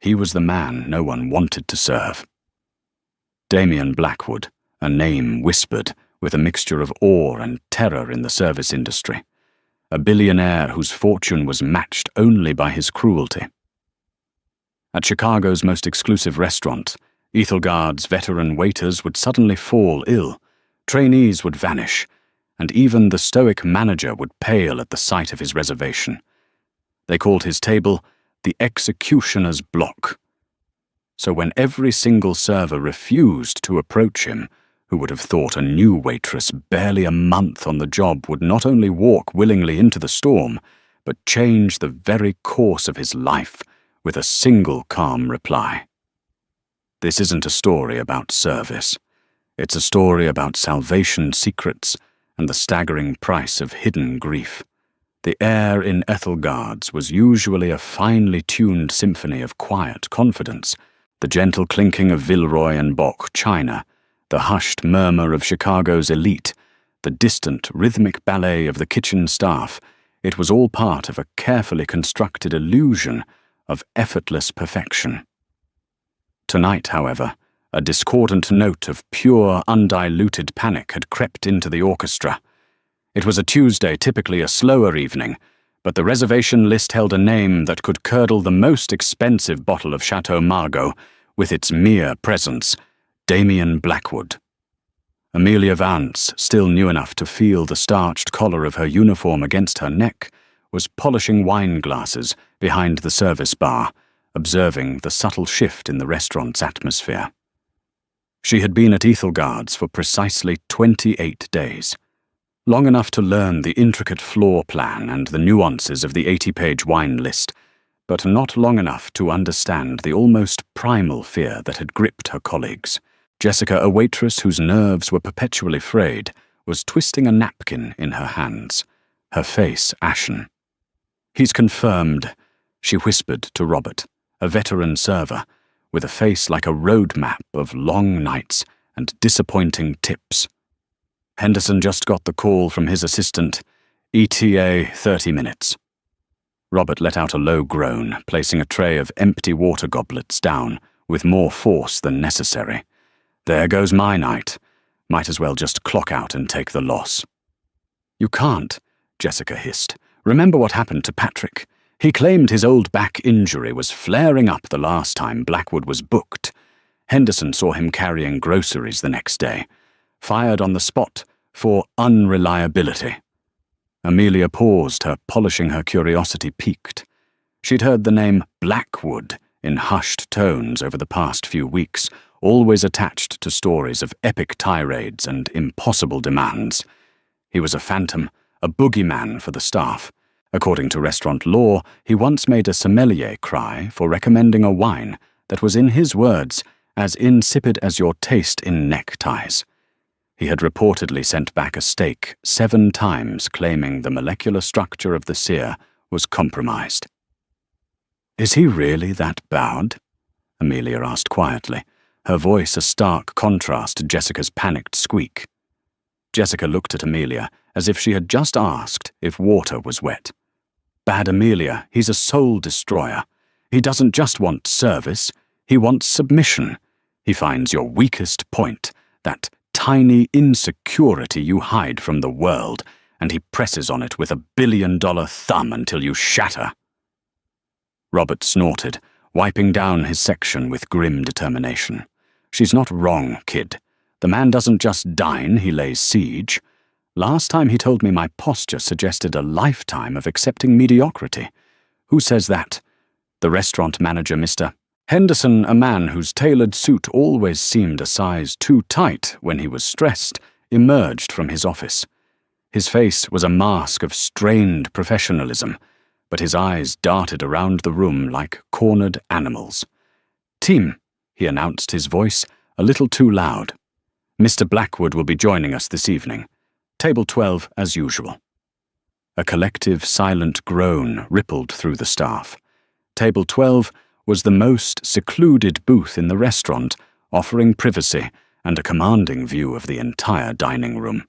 He was the man no one wanted to serve. Damien Blackwood, a name whispered with a mixture of awe and terror in the service industry. A billionaire whose fortune was matched only by his cruelty. At Chicago's most exclusive restaurant, Ethelgard's veteran waiters would suddenly fall ill, trainees would vanish, and even the stoic manager would pale at the sight of his reservation. They called his table the executioner's block. So when every single server refused to approach him, who would have thought a new waitress barely a month on the job would not only walk willingly into the storm, but change the very course of his life with a single calm reply. This isn't a story about service. It's a story about salvation secrets and the staggering price of hidden grief. The air in Ethelgard's was usually a finely tuned symphony of quiet confidence, the gentle clinking of Villeroy and Bock china, the hushed murmur of Chicago's elite, the distant rhythmic ballet of the kitchen staff. It was all part of a carefully constructed illusion of effortless perfection. Tonight, however, a discordant note of pure, undiluted panic had crept into the orchestra. It was a Tuesday, typically a slower evening, but the reservation list held a name that could curdle the most expensive bottle of Chateau Margaux with its mere presence: Damien Blackwood. Amelia Vance, still new enough to feel the starched collar of her uniform against her neck, was polishing wine glasses behind the service bar, observing the subtle shift in the restaurant's atmosphere. She had been at Ethelgard's for precisely 28 days, long enough to learn the intricate floor plan and the nuances of the 80-page wine list, but not long enough to understand the almost primal fear that had gripped her colleagues. Jessica, a waitress whose nerves were perpetually frayed, was twisting a napkin in her hands, her face ashen. "He's confirmed," she whispered to Robert, a veteran server, with a face like a road map of long nights and disappointing tips. "Henderson just got the call from his assistant. ETA 30 minutes. Robert let out a low groan, placing a tray of empty water goblets down with more force than necessary. "There goes my night. Might as well just clock out and take the loss." "You can't," Jessica hissed. "Remember what happened to Patrick? He claimed his old back injury was flaring up the last time Blackwood was booked. Henderson saw him carrying groceries the next day. Fired on the spot for unreliability." Amelia paused, her polishing her curiosity piqued. She'd heard the name Blackwood in hushed tones over the past few weeks, always attached to stories of epic tirades and impossible demands. He was a phantom, a boogeyman for the staff. According to restaurant law, he once made a sommelier cry for recommending a wine that was, in his words, as insipid as your taste in neckties. He had reportedly sent back a steak 7 times, claiming the molecular structure of the sear was compromised. "Is he really that bad?" Amelia asked quietly, her voice a stark contrast to Jessica's panicked squeak. Jessica looked at Amelia as if she had just asked if water was wet. "Bad, Amelia, he's a soul destroyer. He doesn't just want service, he wants submission. He finds your weakest point, that tiny insecurity you hide from the world, and he presses on it with a billion-dollar thumb until you shatter." Robert snorted, wiping down his section with grim determination. "She's not wrong, kid. The man doesn't just dine, he lays siege. Last time he told me my posture suggested a lifetime of accepting mediocrity. Who says that? The restaurant manager, Mr. Henderson, a man whose tailored suit always seemed a size too tight when he was stressed, emerged from his office. His face was a mask of strained professionalism, but his eyes darted around the room like cornered animals. "Team," he announced, his voice a little too loud. "Mr. Blackwood will be joining us this evening. Table 12 as usual." A collective silent groan rippled through the staff. Table 12 was the most secluded booth in the restaurant, offering privacy and a commanding view of the entire dining room.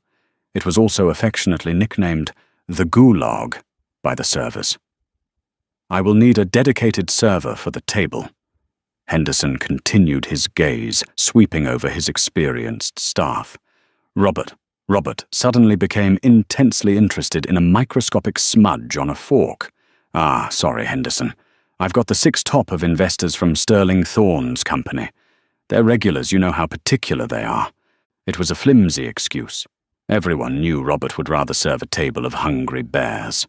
It was also affectionately nicknamed the Gulag by the servers. "I will need a dedicated server for the table," Henderson continued his gaze, sweeping over his experienced staff. Robert suddenly became intensely interested in a microscopic smudge on a fork. "Ah, sorry, Henderson. I've got the 6 top of investors from Sterling Thorne's company. They're regulars, you know how particular they are." It was a flimsy excuse. Everyone knew Robert would rather serve a table of hungry bears.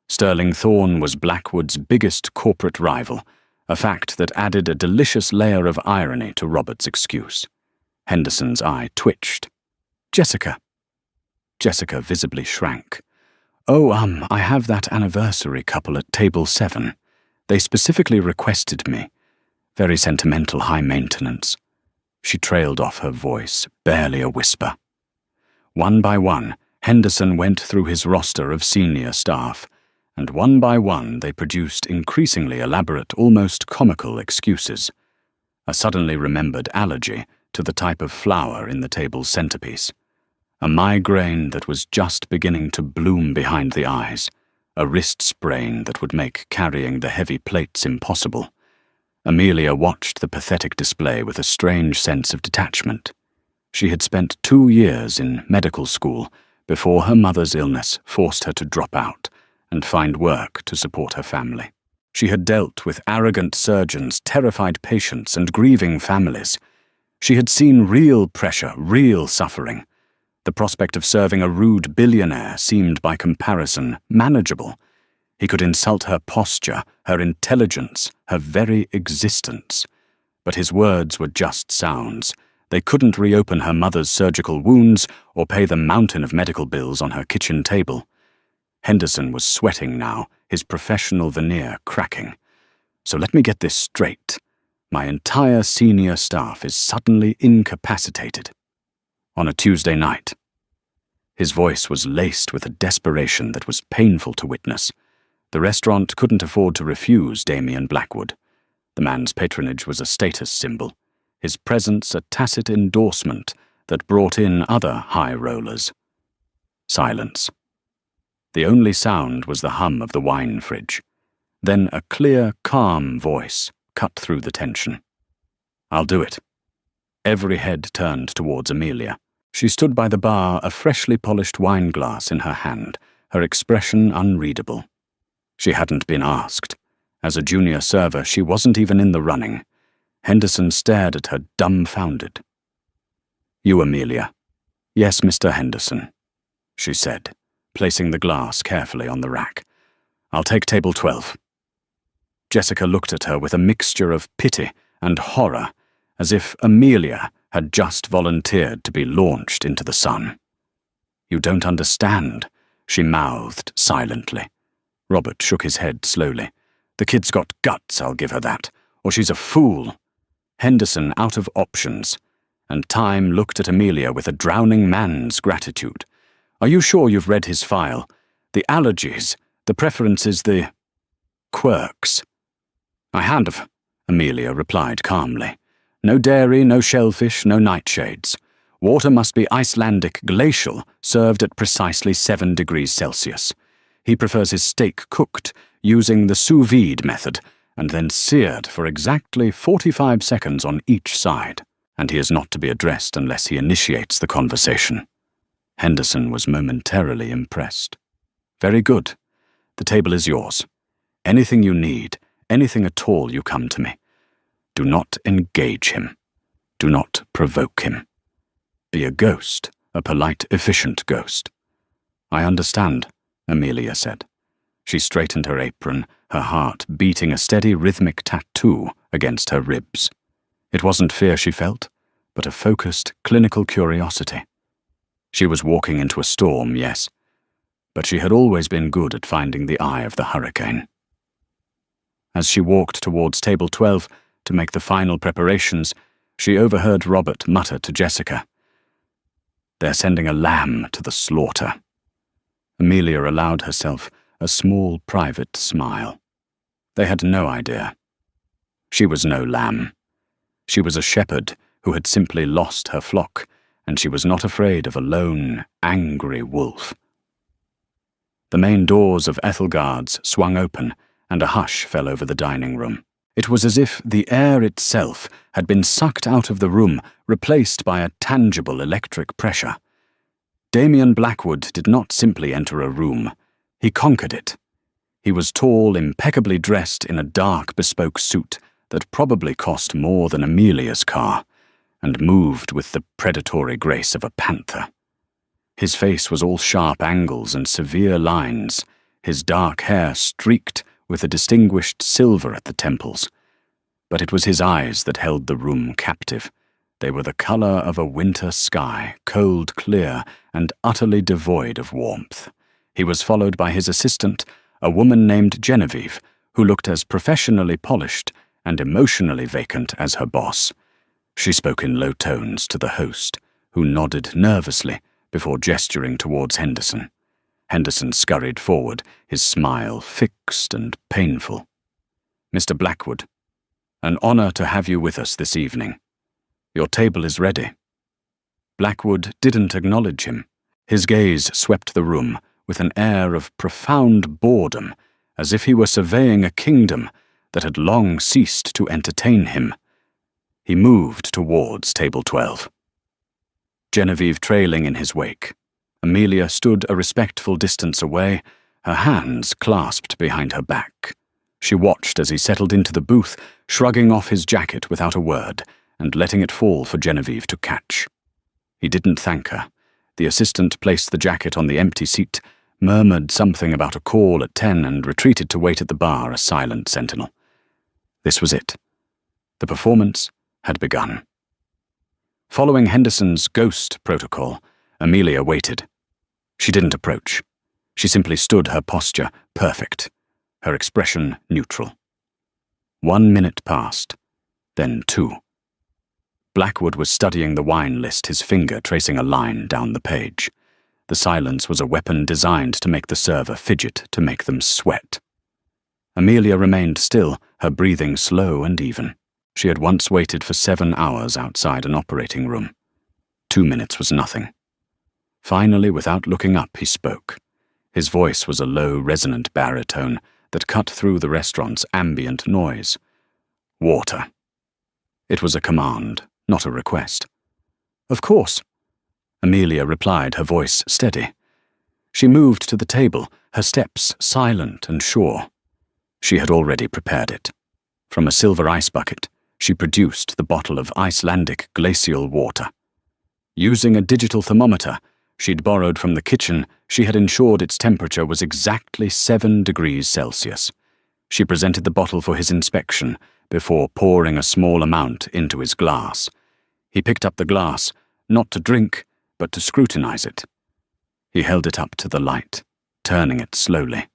Sterling Thorne was Blackwood's biggest corporate rival, a fact that added a delicious layer of irony to Robert's excuse. Henderson's eye twitched. "Jessica." Jessica visibly shrank. "Oh, I have that anniversary couple at table 7. They specifically requested me. Very sentimental, high maintenance." She trailed off, her voice barely a whisper. One by one, Henderson went through his roster of senior staff, and one by one they produced increasingly elaborate, almost comical excuses. A suddenly remembered allergy to the type of flower in the table's centerpiece. A migraine that was just beginning to bloom behind the eyes. A wrist sprain that would make carrying the heavy plates impossible. Amelia watched the pathetic display with a strange sense of detachment. She had spent 2 years in medical school before her mother's illness forced her to drop out and find work to support her family. She had dealt with arrogant surgeons, terrified patients, and grieving families. She had seen real pressure, real suffering. The prospect of serving a rude billionaire seemed by comparison manageable. He could insult her posture, her intelligence, her very existence. But his words were just sounds. They couldn't reopen her mother's surgical wounds or pay the mountain of medical bills on her kitchen table. Henderson was sweating now, his professional veneer cracking. "So let me get this straight. My entire senior staff is suddenly incapacitated. On a Tuesday night." His voice was laced with a desperation that was painful to witness. The restaurant couldn't afford to refuse Damien Blackwood. The man's patronage was a status symbol, his presence a tacit endorsement that brought in other high rollers. Silence. The only sound was the hum of the wine fridge. Then a clear, calm voice cut through the tension. "I'll do it." Every head turned towards Amelia. She stood by the bar, a freshly polished wine glass in her hand, her expression unreadable. She hadn't been asked. As a junior server, she wasn't even in the running. Henderson stared at her dumbfounded. "You, Amelia." "Yes, Mr. Henderson," she said, placing the glass carefully on the rack. "I'll take table 12. Jessica looked at her with a mixture of pity and horror, as if Amelia had just volunteered to be launched into the sun. "You don't understand," she mouthed silently. Robert shook his head slowly. "The kid's got guts, I'll give her that, or she's a fool." Henderson out of options, and Time looked at Amelia with a drowning man's gratitude. "Are you sure you've read his file? The allergies, the preferences, the quirks." "I have," Amelia replied calmly. "No dairy, no shellfish, no nightshades. Water must be Icelandic glacial, served at precisely 7 degrees Celsius. He prefers his steak cooked, using the sous vide method, and then seared for exactly 45 seconds on each side. And he is not to be addressed unless he initiates the conversation." Henderson was momentarily impressed. "Very good. The table is yours. Anything you need, anything at all, you come to me. Do not engage him. Do not provoke him. Be a ghost, a polite, efficient ghost." "I understand," Amelia said. She straightened her apron, her heart beating a steady rhythmic tattoo against her ribs. It wasn't fear she felt, but a focused, clinical curiosity. She was walking into a storm, yes, but she had always been good at finding the eye of the hurricane. As she walked towards table 12 to make the final preparations, she overheard Robert mutter to Jessica, "They're sending a lamb to the slaughter." Amelia allowed herself a small private smile. They had no idea. She was no lamb. She was a shepherd who had simply lost her flock, and she was not afraid of a lone, angry wolf. The main doors of Ethelgard's swung open, and a hush fell over the dining room. It was as if the air itself had been sucked out of the room, replaced by a tangible electric pressure. Damien Blackwood did not simply enter a room. He conquered it. He was tall, impeccably dressed in a dark, bespoke suit that probably cost more than Amelia's car, and moved with the predatory grace of a panther. His face was all sharp angles and severe lines, his dark hair streaked with a distinguished silver at the temples. But it was his eyes that held the room captive. They were the color of a winter sky, cold, clear, and utterly devoid of warmth. He was followed by his assistant, a woman named Genevieve, who looked as professionally polished and emotionally vacant as her boss. She spoke in low tones to the host, who nodded nervously before gesturing towards Henderson. Henderson scurried forward, his smile fixed and painful. "Mr. Blackwood, an honor to have you with us this evening. Your table is ready." Blackwood didn't acknowledge him. His gaze swept the room with an air of profound boredom, as if he were surveying a kingdom that had long ceased to entertain him. He moved towards table 12. Genevieve trailing in his wake. Amelia stood a respectful distance away, her hands clasped behind her back. She watched as he settled into the booth, shrugging off his jacket without a word and letting it fall for Genevieve to catch. He didn't thank her. The assistant placed the jacket on the empty seat, murmured something about a call at 10 and retreated to wait at the bar, a silent sentinel. This was it. The performance had begun. Following Henderson's ghost protocol, Amelia waited. She didn't approach. She simply stood, her posture perfect, her expression neutral. 1 minute passed, then 2. Blackwood was studying the wine list, his finger tracing a line down the page. The silence was a weapon designed to make the server fidget, to make them sweat. Amelia remained still, her breathing slow and even. She had once waited for 7 hours outside an operating room. 2 minutes was nothing. Finally, without looking up, he spoke. His voice was a low, resonant baritone that cut through the restaurant's ambient noise. "Water." It was a command, not a request. "Of course," Amelia replied, her voice steady. She moved to the table, her steps silent and sure. She had already prepared it. From a silver ice bucket, she produced the bottle of Icelandic glacial water. Using a digital thermometer she'd borrowed from the kitchen, she had ensured its temperature was exactly 7 degrees Celsius. She presented the bottle for his inspection before pouring a small amount into his glass. He picked up the glass, not to drink, but to scrutinize it. He held it up to the light, turning it slowly.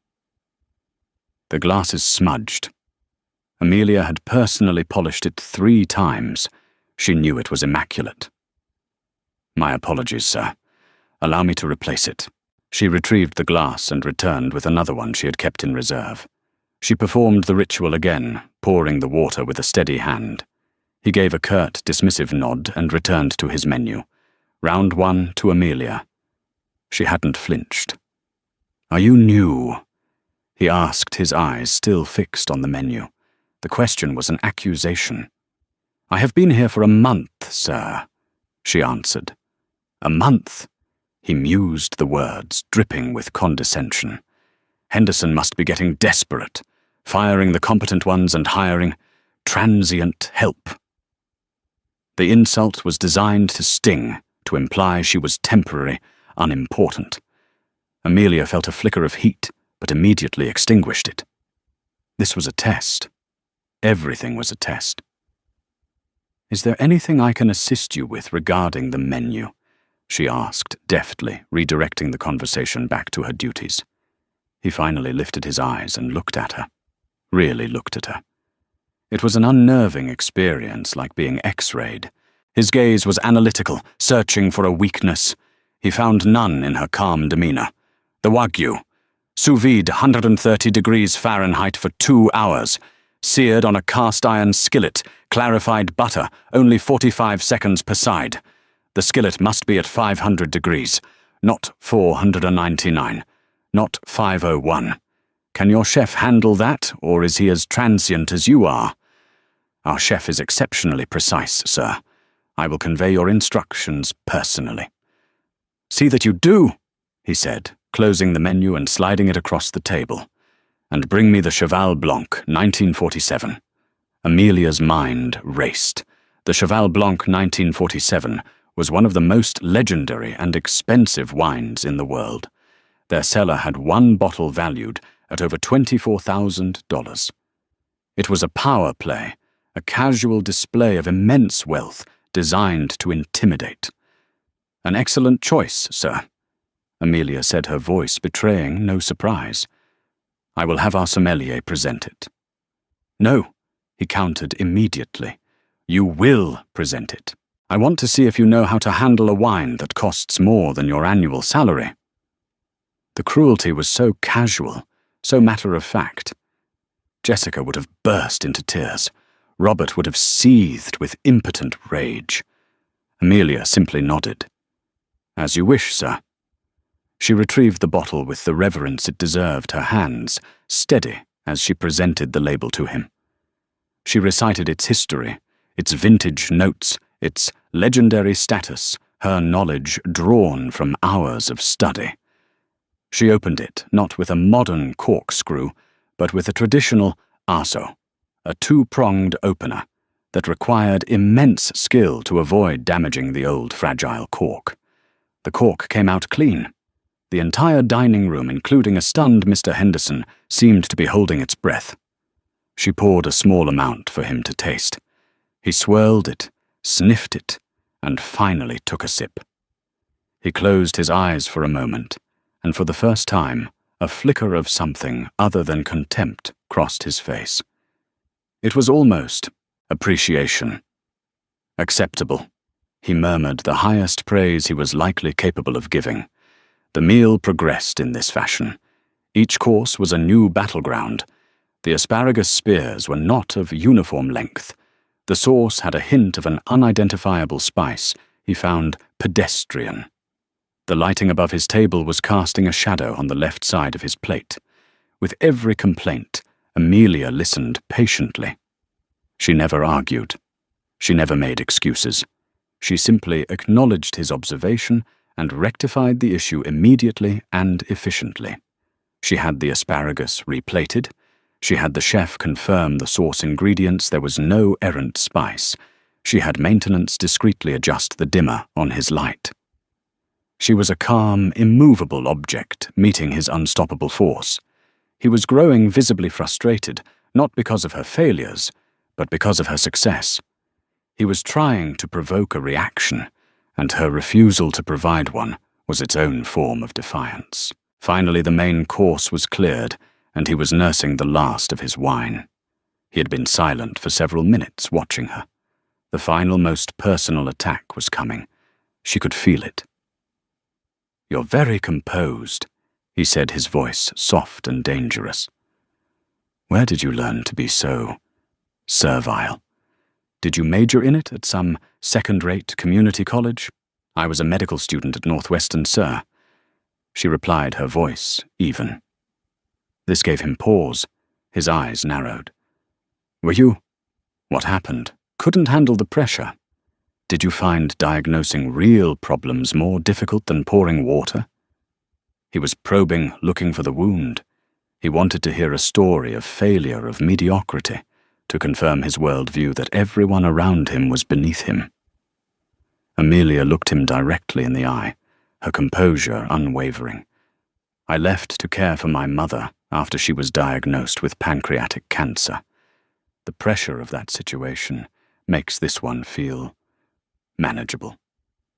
The glass is smudged. Amelia had personally polished it 3 times. She knew it was immaculate. "My apologies, sir. Allow me to replace it." She retrieved the glass and returned with another one she had kept in reserve. She performed the ritual again, pouring the water with a steady hand. He gave a curt, dismissive nod and returned to his menu. Round 1 to Amelia. She hadn't flinched. "Are you new?" he asked, his eyes still fixed on the menu. The question was an accusation. "I have been here for a month, sir," she answered. "A month?" He mused the words, dripping with condescension. Henderson must be getting desperate, firing the competent ones and hiring transient help. The insult was designed to sting, to imply she was temporary, unimportant. Amelia felt a flicker of heat, but immediately extinguished it. This was a test. Everything was a test. "Is there anything I can assist you with regarding the menu?" she asked, deftly, redirecting the conversation back to her duties. He finally lifted his eyes and looked at her. Really looked at her. It was an unnerving experience, like being X-rayed. His gaze was analytical, searching for a weakness. He found none in her calm demeanor. The Wagyu. Sous vide 130 degrees Fahrenheit for 2 hours. Seared on a cast-iron skillet, clarified butter, only 45 seconds per side. The skillet must be at 500 degrees, not 499, not 501. Can your chef handle that, or is he as transient as you are? Our chef is exceptionally precise, sir. I will convey your instructions personally." "See that you do," he said, closing the menu and sliding it across the table. "And bring me the Cheval Blanc, 1947. Amelia's mind raced. The Cheval Blanc 1947 was one of the most legendary and expensive wines in the world. Their cellar had one bottle valued at over $24,000. It was a power play, a casual display of immense wealth designed to intimidate. "An excellent choice, sir," Amelia said, her voice betraying no surprise. "I will have our sommelier present it." "No," he countered immediately. "You will present it. I want to see if you know how to handle a wine that costs more than your annual salary." The cruelty was so casual, so matter-of-fact. Jessica would have burst into tears. Robert would have seethed with impotent rage. Amelia simply nodded. "As you wish, sir." She retrieved the bottle with the reverence it deserved, her hands steady as she presented the label to him. She recited its history, its vintage notes, its legendary status, her knowledge drawn from hours of study. She opened it, not with a modern corkscrew, but with a traditional arceau, a two-pronged opener that required immense skill to avoid damaging the old fragile cork. The cork came out clean. The entire dining room, including a stunned Mr. Henderson, seemed to be holding its breath. She poured a small amount for him to taste. He swirled it, sniffed it, and finally took a sip. He closed his eyes for a moment, and for the first time, a flicker of something other than contempt crossed his face. It was almost appreciation. "Acceptable," he murmured, the highest praise he was likely capable of giving. The meal progressed in this fashion. Each course was a new battleground. The asparagus spears were not of uniform length. The sauce had a hint of an unidentifiable spice he found pedestrian. The lighting above his table was casting a shadow on the left side of his plate. With every complaint, Amelia listened patiently. She never argued. She never made excuses. She simply acknowledged his observation and rectified the issue immediately and efficiently. She had the asparagus replated. She had the chef confirm the sauce ingredients there was no errant spice. She had maintenance discreetly adjust the dimmer on his light. She was a calm, immovable object meeting his unstoppable force. He was growing visibly frustrated, not because of her failures, but because of her success. He was trying to provoke a reaction, and her refusal to provide one was its own form of defiance. Finally, the main course was cleared, and he was nursing the last of his wine. He had been silent for several minutes, watching her. The final, most personal attack was coming. She could feel it. "You're very composed," he said, his voice soft and dangerous. "Where did you learn to be so servile? Did you major in it at some second-rate community college?" "I was a medical student at Northwestern, sir," she replied, her voice even. This gave him pause. His eyes narrowed. "Were you? What happened? Couldn't handle the pressure? Did you find diagnosing real problems more difficult than pouring water?" He was probing, looking for the wound. He wanted to hear a story of failure, of mediocrity, to confirm his worldview that everyone around him was beneath him. Amelia looked him directly in the eye, her composure unwavering. "I left to care for my mother after she was diagnosed with pancreatic cancer. The pressure of that situation makes this one feel manageable."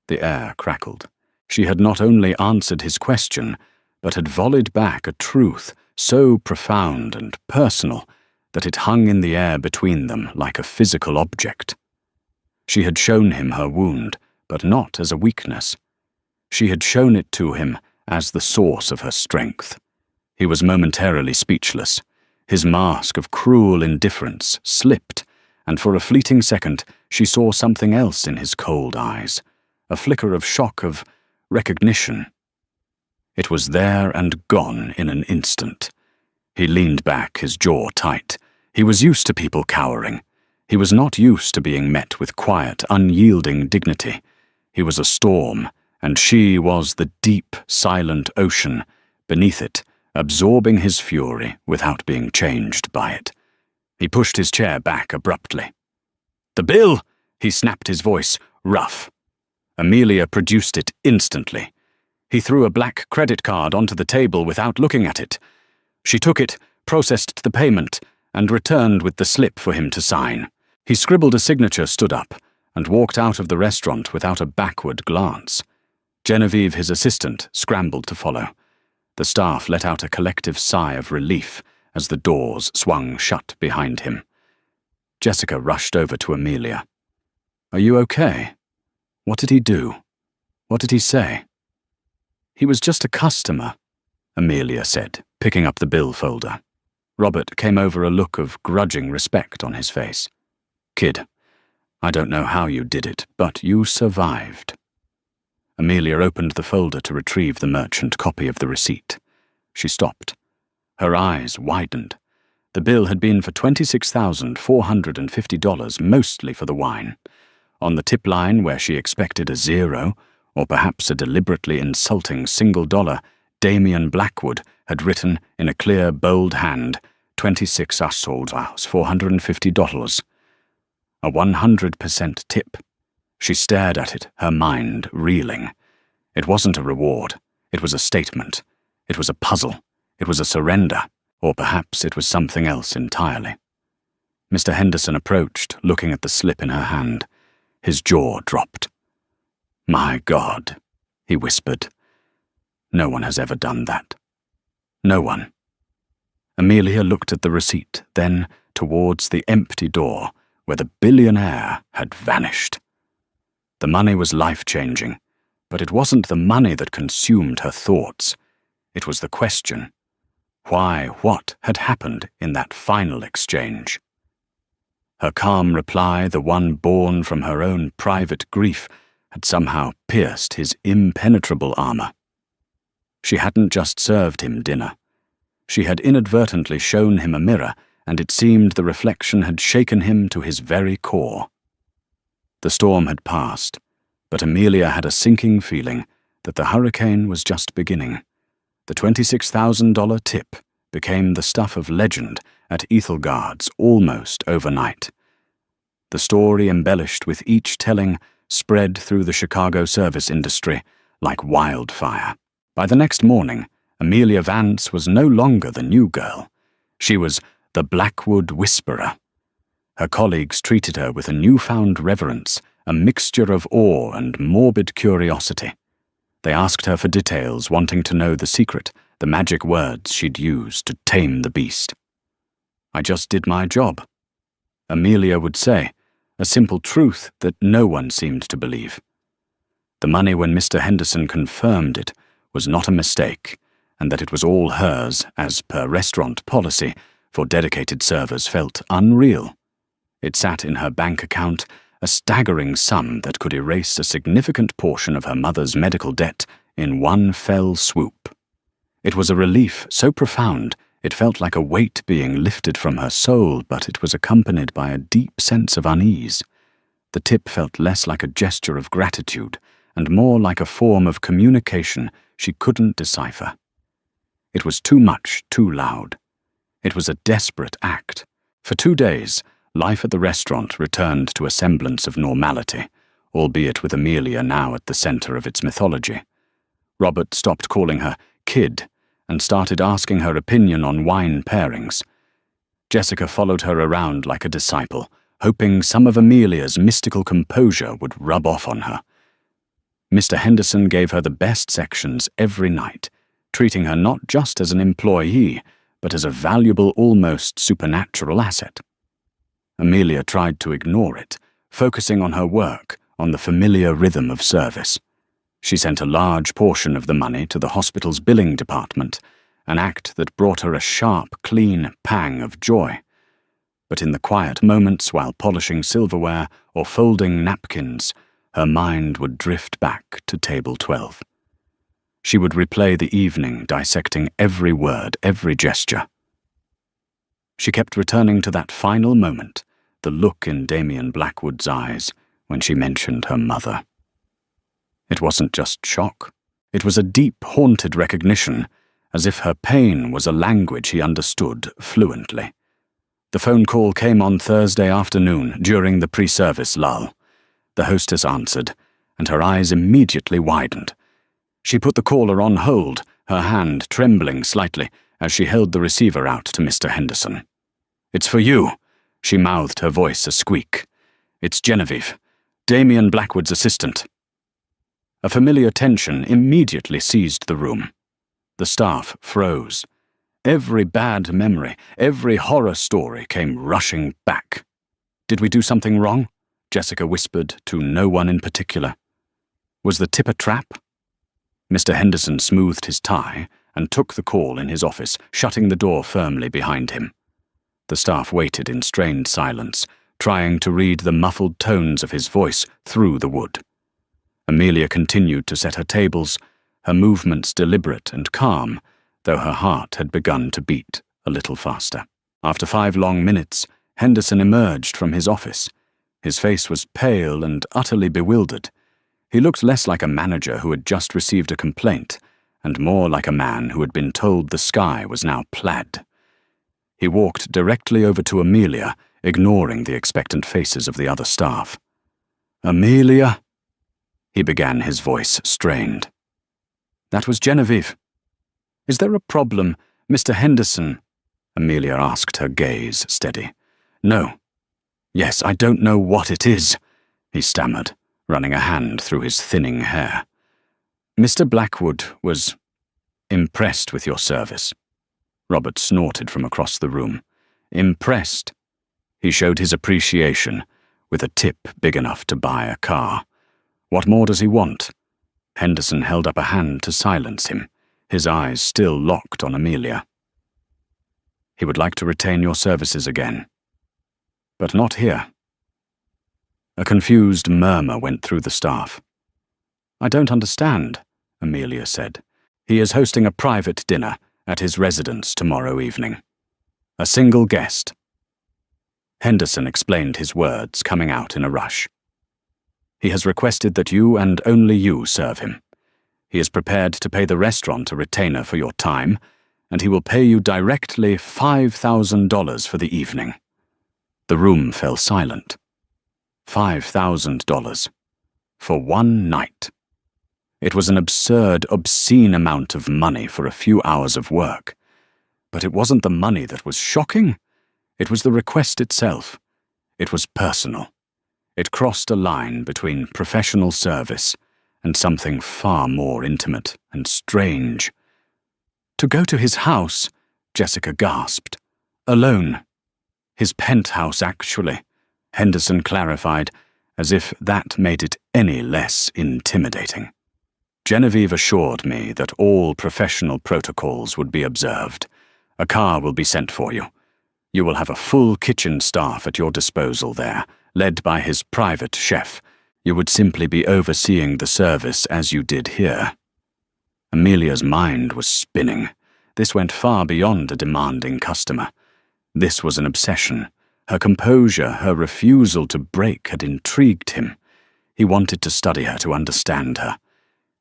The air crackled. She had not only answered his question, but had volleyed back a truth so profound and personal that it hung in the air between them like a physical object. She had shown him her wound, but not as a weakness. She had shown it to him as the source of her strength. He was momentarily speechless. His mask of cruel indifference slipped, and for a fleeting second she saw something else in his cold eyes, a flicker of shock, of recognition. It was there and gone in an instant. He leaned back, his jaw tight. He was used to people cowering. He was not used to being met with quiet, unyielding dignity. He was a storm, and she was the deep, silent ocean beneath it, absorbing his fury without being changed by it. He pushed his chair back abruptly. "The bill!" He snapped, his voice rough. Amelia produced it instantly. He threw a black credit card onto the table without looking at it. She took it, processed the payment, and returned with the slip for him to sign. He scribbled a signature, stood up, and walked out of the restaurant without a backward glance. Genevieve, his assistant, scrambled to follow. The staff let out a collective sigh of relief as the doors swung shut behind him. Jessica rushed over to Amelia. "Are you okay? What did he do? What did he say?" "He was just a customer," Amelia said, picking up the bill folder. Robert came over, a look of grudging respect on his face. "Kid, I don't know how you did it, but you survived." Amelia opened the folder to retrieve the merchant copy of the receipt. She stopped. Her eyes widened. The bill had been for $26,450, mostly for the wine. On the tip line, where she expected a zero, or perhaps a deliberately insulting single dollar, Damian Blackwood had written in a clear, bold hand, $26,450. A 100% tip. She stared at it, her mind reeling. It wasn't a reward. It was a statement. It was a puzzle. It was a surrender. Or perhaps it was something else entirely. Mr. Henderson approached, looking at the slip in her hand. His jaw dropped. "My God," he whispered. "No one has ever done that. No one." Amelia looked at the receipt, then towards the empty door where the billionaire had vanished. The money was life-changing, but it wasn't the money that consumed her thoughts. It was the question. Why, what had happened in that final exchange? Her calm reply, the one born from her own private grief, had somehow pierced his impenetrable armor. She hadn't just served him dinner. She had inadvertently shown him a mirror, and it seemed the reflection had shaken him to his very core. The storm had passed, but Amelia had a sinking feeling that the hurricane was just beginning. The $26,000 tip became the stuff of legend at Ethelgard's almost overnight. The story, embellished with each telling, spread through the Chicago service industry like wildfire. By the next morning, Amelia Vance was no longer the new girl. She was the Blackwood Whisperer. Her colleagues treated her with a newfound reverence, a mixture of awe and morbid curiosity. They asked her for details, wanting to know the secret, the magic words she'd used to tame the beast. "I just did my job," Amelia would say, a simple truth that no one seemed to believe. The money, when Mr. Henderson confirmed it, was not a mistake, and that it was all hers, as per restaurant policy, for dedicated servers felt unreal. It sat in her bank account, a staggering sum that could erase a significant portion of her mother's medical debt in one fell swoop. It was a relief so profound it felt like a weight being lifted from her soul, but it was accompanied by a deep sense of unease. The tip felt less like a gesture of gratitude and more like a form of communication she couldn't decipher. It was too much, too loud. It was a desperate act. For 2 days, life at the restaurant returned to a semblance of normality, albeit with Amelia now at the center of its mythology. Robert stopped calling her Kid and started asking her opinion on wine pairings. Jessica followed her around like a disciple, hoping some of Amelia's mystical composure would rub off on her. Mr. Henderson gave her the best sections every night, treating her not just as an employee, but as a valuable, almost supernatural asset. Amelia tried to ignore it, focusing on her work, on the familiar rhythm of service. She sent a large portion of the money to the hospital's billing department, an act that brought her a sharp, clean pang of joy. But in the quiet moments while polishing silverware or folding napkins, her mind would drift back to table 12. She would replay the evening, dissecting every word, every gesture. She kept returning to that final moment, the look in Damien Blackwood's eyes when she mentioned her mother. It wasn't just shock. It was a deep, haunted recognition, as if her pain was a language he understood fluently. The phone call came on Thursday afternoon during the pre-service lull. The hostess answered, and her eyes immediately widened. She put the caller on hold, her hand trembling slightly as she held the receiver out to Mr. Henderson. "It's for you," she mouthed, her voice a squeak. "It's Genevieve, Damien Blackwood's assistant." A familiar tension immediately seized the room. The staff froze. Every bad memory, every horror story came rushing back. "Did we do something wrong?" Jessica whispered to no one in particular. "Was the tip a trap?" Mr. Henderson smoothed his tie and took the call in his office, shutting the door firmly behind him. The staff waited in strained silence, trying to read the muffled tones of his voice through the wood. Amelia continued to set her tables, her movements deliberate and calm, though her heart had begun to beat a little faster. After 5 long minutes, Henderson emerged from his office. His face was pale and utterly bewildered. He looked less like a manager who had just received a complaint, and more like a man who had been told the sky was now plaid. He walked directly over to Amelia, ignoring the expectant faces of the other staff. "Amelia?" He began, his voice strained. "That was Genevieve." "Is there a problem, Mr. Henderson?" Amelia asked, her gaze steady. "No. Yes, I don't know what it is," he stammered, running a hand through his thinning hair. "Mr. Blackwood was impressed with your service." Robert snorted from across the room. "Impressed?" He showed his appreciation, with a tip big enough to buy a car. "What more does he want?" Henderson held up a hand to silence him, his eyes still locked on Amelia. "He would like to retain your services again. But not here." A confused murmur went through the staff. "I don't understand," Amelia said. "He is hosting a private dinner at his residence tomorrow evening. A single guest." Henderson explained his words, coming out in a rush. "He has requested that you and only you serve him. He is prepared to pay the restaurant a retainer for your time, and he will pay you directly $5,000 for the evening." The room fell silent. $5,000 for one night. It was an absurd, obscene amount of money for a few hours of work. But it wasn't the money that was shocking. It was the request itself. It was personal. It crossed a line between professional service and something far more intimate and strange. "To go to his house," Jessica gasped. "Alone." "His penthouse, actually," Henderson clarified, as if that made it any less intimidating. "Genevieve assured me that all professional protocols would be observed. A car will be sent for you. You will have a full kitchen staff at your disposal there, led by his private chef. You would simply be overseeing the service as you did here." Amelia's mind was spinning. This went far beyond a demanding customer. This was an obsession. Her composure, her refusal to break had intrigued him. He wanted to study her, to understand her.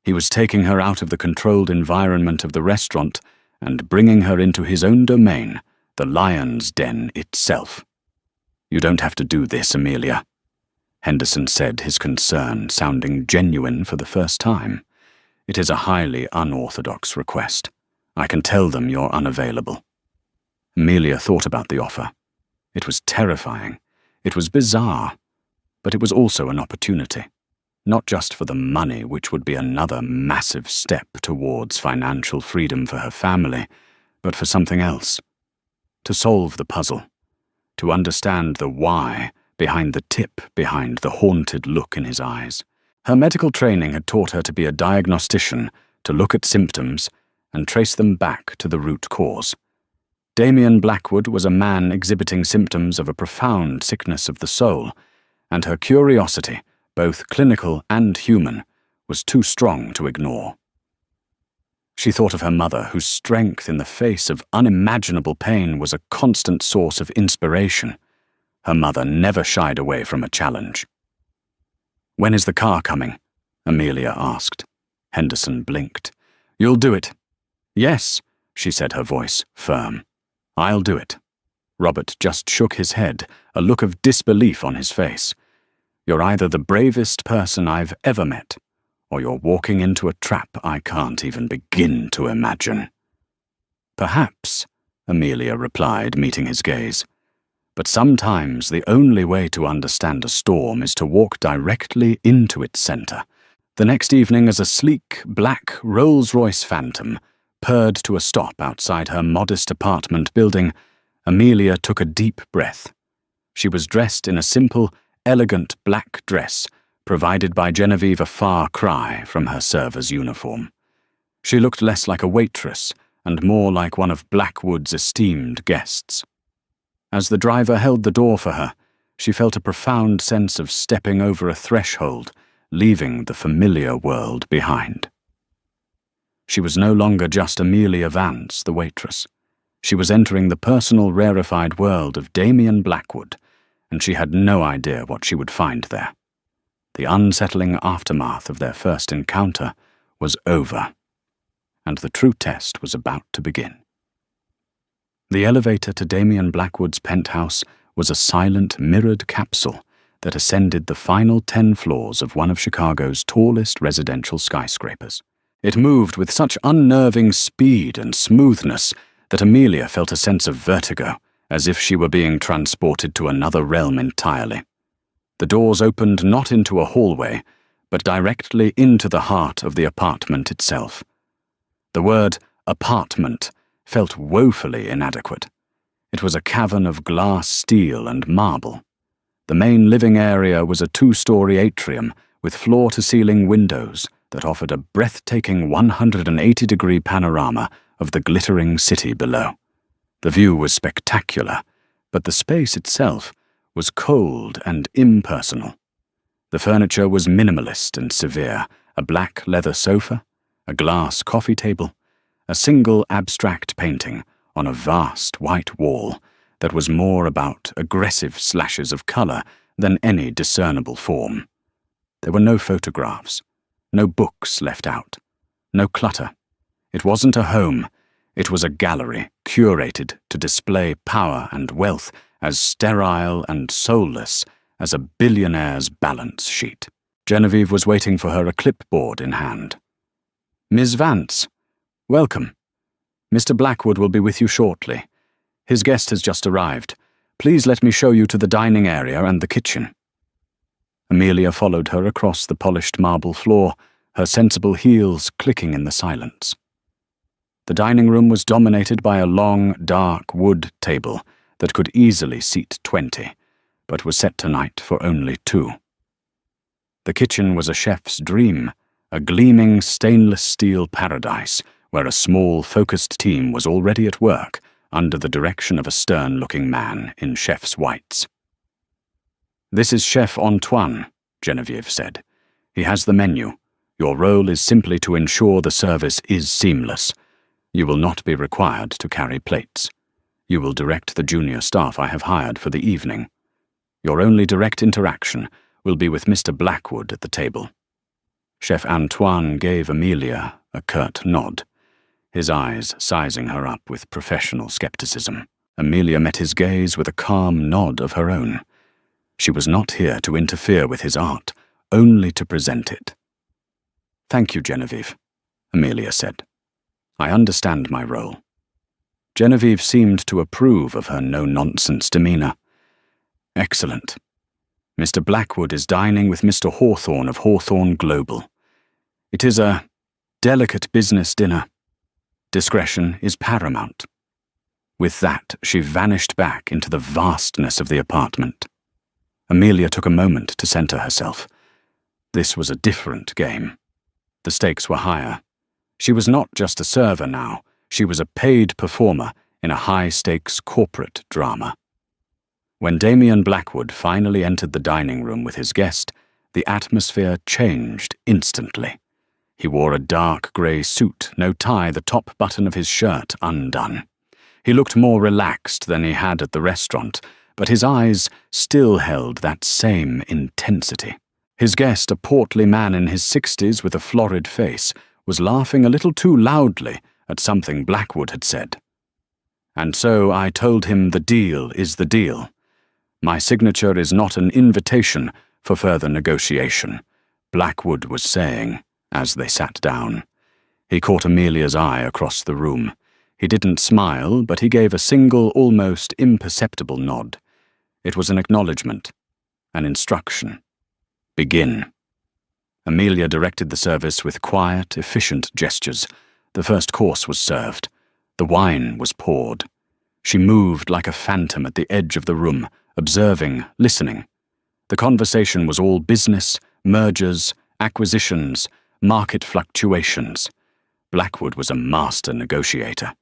He was taking her out of the controlled environment of the restaurant and bringing her into his own domain, the lion's den itself. "You don't have to do this, Amelia," Henderson said, his concern sounding genuine for the first time. "It is a highly unorthodox request. I can tell them you're unavailable." Amelia thought about the offer. It was terrifying. It was bizarre. But it was also an opportunity. Not just for the money, which would be another massive step towards financial freedom for her family, but for something else. To solve the puzzle. To understand the why behind the tip, behind the haunted look in his eyes. Her medical training had taught her to be a diagnostician, to look at symptoms and trace them back to the root cause. Damien Blackwood was a man exhibiting symptoms of a profound sickness of the soul, and her curiosity, both clinical and human, was too strong to ignore. She thought of her mother, whose strength in the face of unimaginable pain was a constant source of inspiration. Her mother never shied away from a challenge. "When is the car coming?" Amelia asked. Henderson blinked. "You'll do it." "Yes," she said, her voice firm. "I'll do it." Robert just shook his head, a look of disbelief on his face. "You're either the bravest person I've ever met, or you're walking into a trap I can't even begin to imagine." "Perhaps," Amelia replied, meeting his gaze. "But sometimes the only way to understand a storm is to walk directly into its center." The next evening, as a sleek, black Rolls-Royce Phantom purred to a stop outside her modest apartment building, Amelia took a deep breath. She was dressed in a simple, elegant black dress, provided by Genevieve, a far cry from her server's uniform. She looked less like a waitress and more like one of Blackwood's esteemed guests. As the driver held the door for her, she felt a profound sense of stepping over a threshold, leaving the familiar world behind. She was no longer just Amelia Vance, the waitress. She was entering the personal, rarefied world of Damien Blackwood, and she had no idea what she would find there. The unsettling aftermath of their first encounter was over, and the true test was about to begin. The elevator to Damien Blackwood's penthouse was a silent, mirrored capsule that ascended the final 10 floors of one of Chicago's tallest residential skyscrapers. It moved with such unnerving speed and smoothness that Amelia felt a sense of vertigo, as if she were being transported to another realm entirely. The doors opened not into a hallway, but directly into the heart of the apartment itself. The word apartment felt woefully inadequate. It was a cavern of glass, steel, and marble. The main living area was a 2-story atrium with floor-to-ceiling windows that offered a breathtaking 180-degree panorama of the glittering city below. The view was spectacular, but the space itself was cold and impersonal. The furniture was minimalist and severe: a black leather sofa, a glass coffee table, a single abstract painting on a vast white wall that was more about aggressive slashes of color than any discernible form. There were no photographs, no books left out, no clutter. It wasn't a home, it was a gallery curated to display power and wealth as sterile and soulless as a billionaire's balance sheet. Genevieve was waiting for her, a clipboard in hand. "Ms. Vance, welcome. Mr. Blackwood will be with you shortly. His guest has just arrived. Please let me show you to the dining area and the kitchen." Amelia followed her across the polished marble floor, her sensible heels clicking in the silence. The dining room was dominated by a long, dark wood table that could easily seat 20, but was set tonight for only 2. The kitchen was a chef's dream, a gleaming stainless steel paradise where a small, focused team was already at work under the direction of a stern-looking man in chef's whites. "This is Chef Antoine," Genevieve said. "He has the menu. Your role is simply to ensure the service is seamless. You will not be required to carry plates. You will direct the junior staff I have hired for the evening. Your only direct interaction will be with Mr. Blackwood at the table." Chef Antoine gave Amelia a curt nod, his eyes sizing her up with professional skepticism. Amelia met his gaze with a calm nod of her own. She was not here to interfere with his art, only to present it. "Thank you, Genevieve," Amelia said. "I understand my role." Genevieve seemed to approve of her no-nonsense demeanor. "Excellent. Mr. Blackwood is dining with Mr. Hawthorne of Hawthorne Global. It is a delicate business dinner. Discretion is paramount." With that, she vanished back into the vastness of the apartment. Amelia took a moment to center herself. This was a different game. The stakes were higher. She was not just a server now, she was a paid performer in a high-stakes corporate drama. When Damien Blackwood finally entered the dining room with his guest, the atmosphere changed instantly. He wore a dark grey suit, no tie, the top button of his shirt undone. He looked more relaxed than he had at the restaurant, but his eyes still held that same intensity. His guest, a portly man in his 60s with a florid face, was laughing a little too loudly at something Blackwood had said. And so I told him the deal is the deal. My signature is not an invitation for further negotiation, Blackwood was saying as they sat down. He caught Amelia's eye across the room. He didn't smile, but he gave a single, almost imperceptible nod. It was an acknowledgement, an instruction. Begin. Amelia directed the service with quiet, efficient gestures. The first course was served. The wine was poured. She moved like a phantom at the edge of the room, observing, listening. The conversation was all business, mergers, acquisitions, market fluctuations. Blackwood was a master negotiator,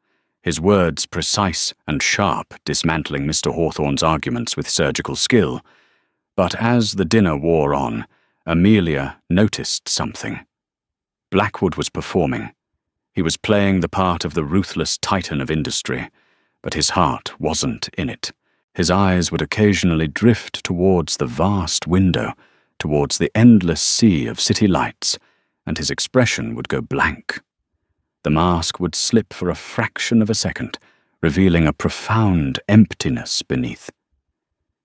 his words precise and sharp, dismantling Mr. Hawthorne's arguments with surgical skill. But as the dinner wore on, Amelia noticed something. Blackwood was performing. He was playing the part of the ruthless titan of industry, but his heart wasn't in it. His eyes would occasionally drift towards the vast window, towards the endless sea of city lights, and his expression would go blank. The mask would slip for a fraction of a second, revealing a profound emptiness beneath.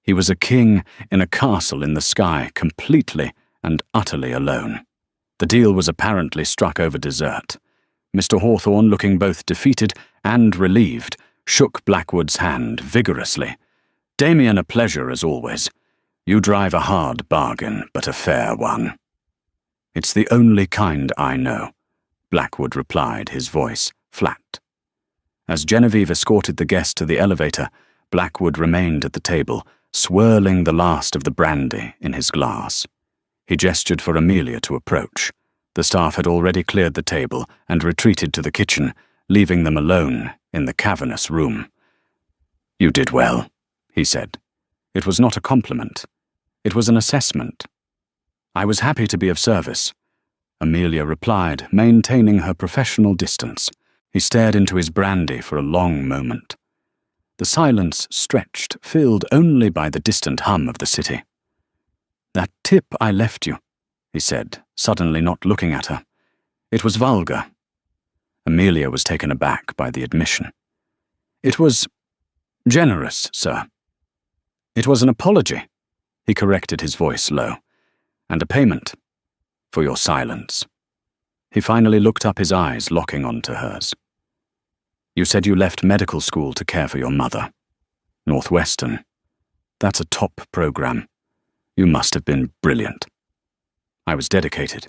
He was a king in a castle in the sky, completely and utterly alone. The deal was apparently struck over dessert. Mr. Hawthorne, looking both defeated and relieved, shook Blackwood's hand vigorously. "Damien, a pleasure as always. You drive a hard bargain, but a fair one." "It's the only kind I know," Blackwood replied, his voice flat. As Genevieve escorted the guest to the elevator, Blackwood remained at the table, swirling the last of the brandy in his glass. He gestured for Amelia to approach. The staff had already cleared the table and retreated to the kitchen, leaving them alone in the cavernous room. "You did well," he said. It was not a compliment. It was an assessment. "I was happy to be of service," Amelia replied, maintaining her professional distance. He stared into his brandy for a long moment. The silence stretched, filled only by the distant hum of the city. "That tip I left you," he said, suddenly not looking at her. "It was vulgar." Amelia was taken aback by the admission. "It was generous, sir." "It was an apology," he corrected, his voice low, "and a payment for your silence." He finally looked up, his eyes locking onto hers. "You said you left medical school to care for your mother. Northwestern. That's a top program. You must have been brilliant." "I was dedicated,"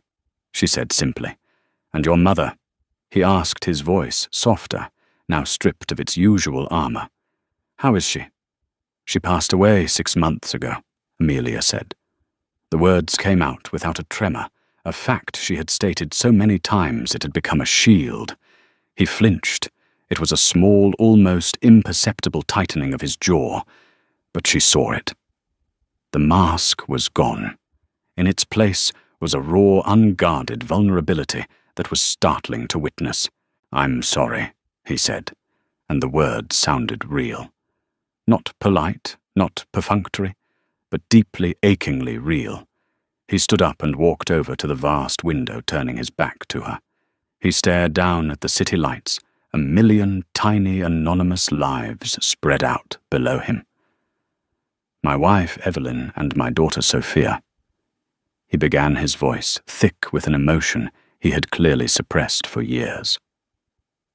she said simply. "And your mother?" He asked, his voice softer, now stripped of its usual armor. "How is she?" "She passed away 6 months ago," Amelia said. The words came out without a tremor, a fact she had stated so many times it had become a shield. He flinched. It was a small, almost imperceptible tightening of his jaw, but she saw it. The mask was gone. In its place was a raw, unguarded vulnerability that was startling to witness. "I'm sorry," he said, and the words sounded real. Not polite, not perfunctory, but deeply, achingly real. He stood up and walked over to the vast window, turning his back to her. He stared down at the city lights, a million tiny, anonymous lives spread out below him. "My wife, Evelyn, and my daughter, Sophia." He began, his voice thick with an emotion he had clearly suppressed for years.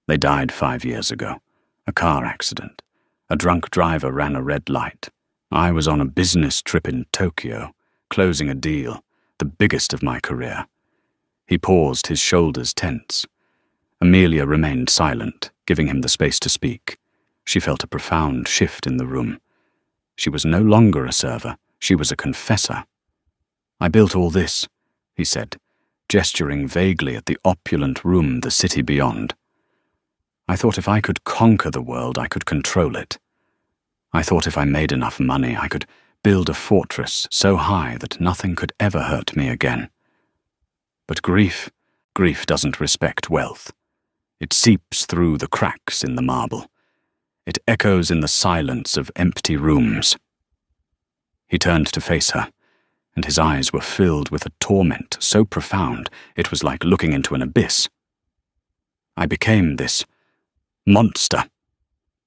"They died 5 years ago. A car accident. A drunk driver ran a red light. I was on a business trip in Tokyo, closing a deal, the biggest of my career." He paused, his shoulders tense. Amelia remained silent, giving him the space to speak. She felt a profound shift in the room. She was no longer a server, she was a confessor. "I built all this," he said, gesturing vaguely at the opulent room, the city beyond. "I thought if I could conquer the world, I could control it. I thought if I made enough money, I could build a fortress so high that nothing could ever hurt me again. But grief doesn't respect wealth. It seeps through the cracks in the marble. It echoes in the silence of empty rooms. He turned to face her, and his eyes were filled with a torment so profound it was like looking into an abyss. I became this monster.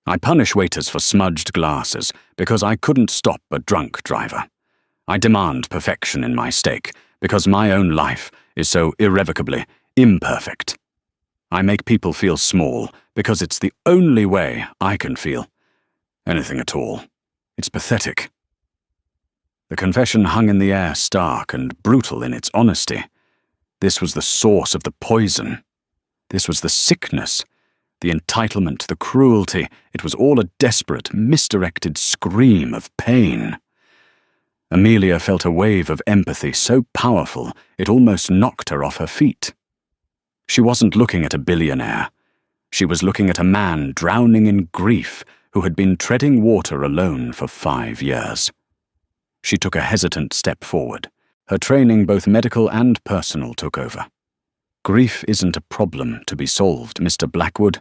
I punish waiters for smudged glasses because I couldn't stop a drunk driver. I demand perfection in my steak because my own life is so irrevocably imperfect. I make people feel small because it's the only way I can feel anything at all. It's pathetic. The confession hung in the air, stark and brutal in its honesty. This was the source of the poison. This was the sickness, the entitlement, the cruelty. It was all a desperate, misdirected scream of pain. Amelia felt a wave of empathy so powerful it almost knocked her off her feet. She wasn't looking at a billionaire. She was looking at a man drowning in grief who had been treading water alone for 5 years. She took a hesitant step forward. Her training, both medical and personal, took over. "Grief isn't a problem to be solved, Mr. Blackwood,"